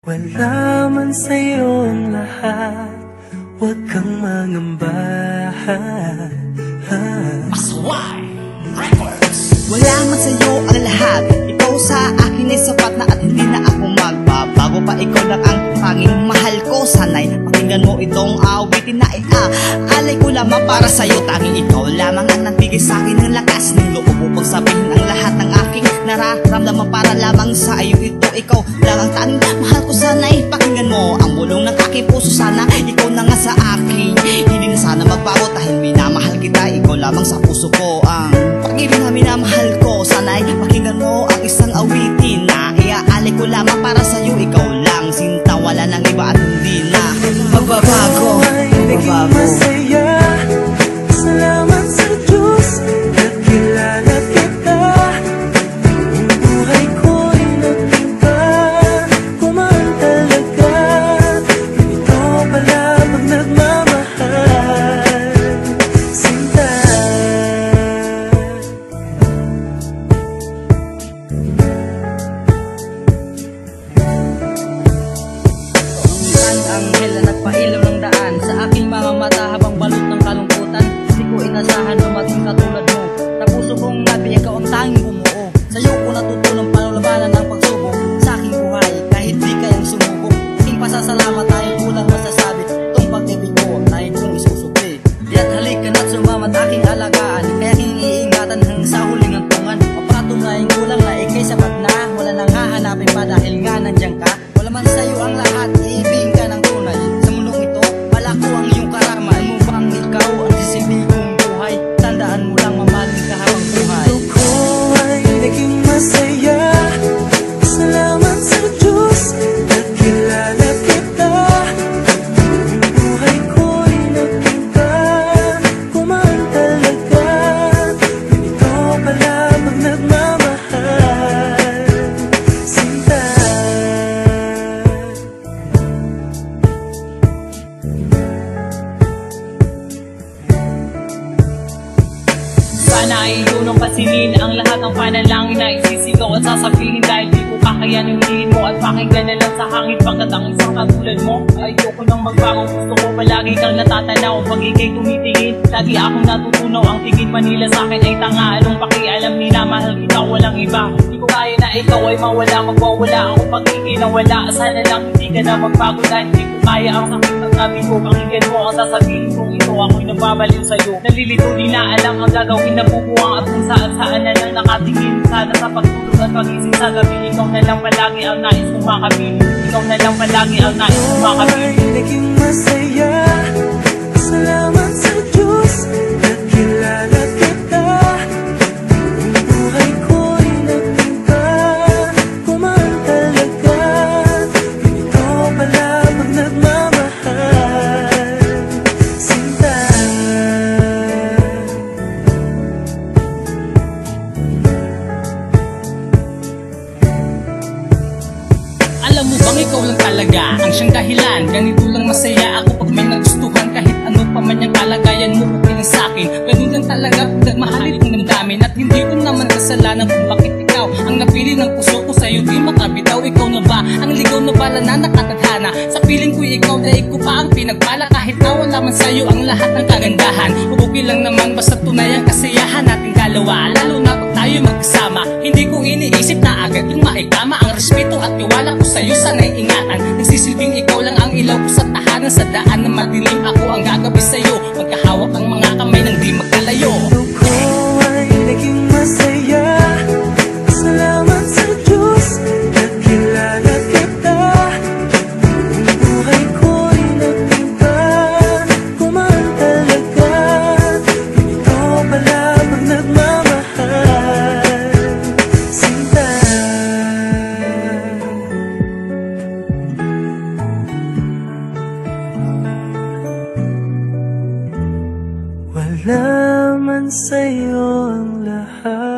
Wala man sa'yo ang lahat, huwag kang mangamba. Aswai Records. Wala man sa'yo ang lahat, ikaw sa akin ay sapat na at hindi na ako magbabago pa. Ikaw lang ang tanging mahal ko. Sana'y pakinggan mo itong awitin na alay ko lamang para sa'yo. Tanging ikaw lamang ang nagbigay sa'kin ng lakas ng loob upang sabihin ang lahat ng aking nararamdaman para lamang sa iyo ito. Ikaw lang ang tanging mahal ko. Sana'y pakinggan mo ang bulong ng aking puso. Sana ikaw na nga sa akin, hindi na sana magbago dahil minamahal kita. Ikaw lamang sa puso ko ang pag-ibig na minamahal ko. Sana'y pakinggan mo ang isang awitin na iaalay ko lamang para sa'yo. Ikaw lang sinta, wala nang iba at hindi na magbabago. Naging masaya, salamat sa Diyos nakilala kita. Ang buhay ko'y nagtinda, kumaan talaga. Ganito pala pag nagmamahal, sinta. Ang anghel na nagpailaw ng daan sa aking mga mata habang balot ng kalungkutan. Hindi ko inasahan dumating katulad mo. Sa puso kong nabi, ikaw ang tanging bumuo. Sa'yo ko natutunang panulabanan ng pagsubok sa aking buhay kahit di kayang sumubok. Aking pasasalamat tayo kulang masasabi. Itong pag-ibig ko ang tayo kong isusukli. Diya't halika na't sumamat aking alagaan. Kaya aking iingatan hanggang sa huling hantungan. Papatunayan ko lang na ikay sapat na. Wala nang hahanapin pa dahil nga nandiyan ka. Wala man sa'yo ang lahat, iibigin ka ng tunay. Sa mundong ito, wala ko ang iyong karama. Ano bang ikaw ang sisilbi kong buhay? Tandaan mo lang mamahalin ka habang buhay. Ito ko ay naging masaya, salamat sa Diyos nakilala kita. Ang buhay ko'y nagtinda, kumaan talaga. Ganito pala pag nagmamahal, sinta. Sana ay iyong pasingin ang lahat ng panalangin na isisigaw at sasabihin dahil di ko kakayanin hingin mo at pakinggan na lang sa hangin pagkat ang isang katulad mo. Ayoko nang magbago, gusto ko palagi kang natatanaw pag ikay tumitingin. Lagi akong natutunaw, ang tingin manila sa akin ay tanga. Anong pakialam nila, mahal kita walang iba. Di ko kaya na ikaw ay mawala, magwawala ako pag ikinawala. Sana lang hindi ka na magbago dahil di ko kaya ang sakit ng gabi ko. Pakinggan mo ang sasabihin kong ito, ako'y nababaliw sa'yo. Nalilito, di na alam ang gagawin na bubuwang at kung saan na lang nakatingin. Sana sa pagtulog at pagising sa gabi, ikaw na lang palagi ang nais kong makabili. Ikaw na lang palagi ang nais kong makabili. Ay naging masaya, salamat sa Diyos nakilala kita. Ang buhay ko'y nagtinda, kumaan talaga. Ganito pala pag nagmamahal, sinta. Alam mo bang ikaw lang talaga ang siyang dahilan? Ganito lang masaya ako pag may nagustuhan. Kahit ano pa man yung kalagayan mo, okay lang sa'kin. Ganun lang talaga pag nagmahalit kong damdamin. At hindi ko naman kasalanan kung bakit ikaw ang napili ng puso ko. Sa'yo di makabitaw. Ikaw na ba ang ligaw na bala na nakatadhana? Sa piling ko ikaw, dahil ko pa ang pinagpala. Kahit na wala man sa'yo ang lahat ng kagandahan. Okay lang naman basta tunay ang kasiyahan nating dalawa. Lalo na pag tayo magkasama. Hindi ko iniisip na agad yung maikama. Ang respeto at tiwala ko sa'yo sana'y ingatan. Nagsisilbing ikaw lang ang ilaw ko sa tahanan. Sa daan na madilim ako ang gagabi sa'yo. Magkahawak ang mga kamay nang di magkalayo. Ito ko ay naging masaya, salamat sa Diyos nakilala kita. Ang buhay ko'y nagtinda, kumaan talaga. Ganito pala pag nagmamahal, sinta. Wala man sa'yo ang lahat,